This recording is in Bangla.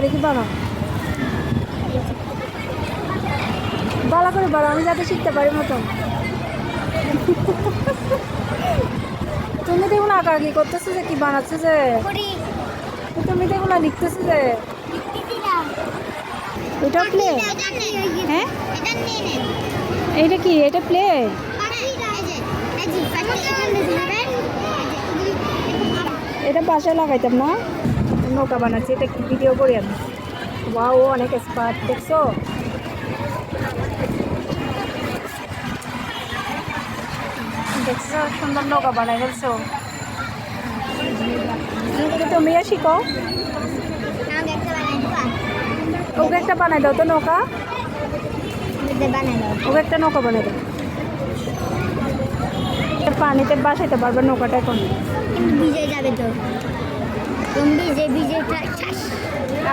দেখি বানাও, ভালো করে বানাও, আমি যাতে শিখতে পারি মতন। তুমি দেখুন আঁকা কি করতেছো, যে কি বানাচ্ছে, যে তুমি দেখুন লিখতেছো, যে এটা প্লে। হ্যাঁ এইটা কি, এটা প্লে? এটা বাসায় লাগাইতাম না, নৌকা বানাচ্ছি, এটা কি ভিডিও করি আমি। ওয়াও, অনেক এক্সপার্ট, দেখছো? দেখছো সুন্দর নৌকা বানাই ফেলছো। তুমিও শিখো, ওকে একটা বানাই দাও তো নৌকা, ওকে একটা নৌকা বানাই দাও। পানিতে বাসাইতে পারবে নৌকাটা এখন। ভিজে যাবে তো, তুমি ভিজে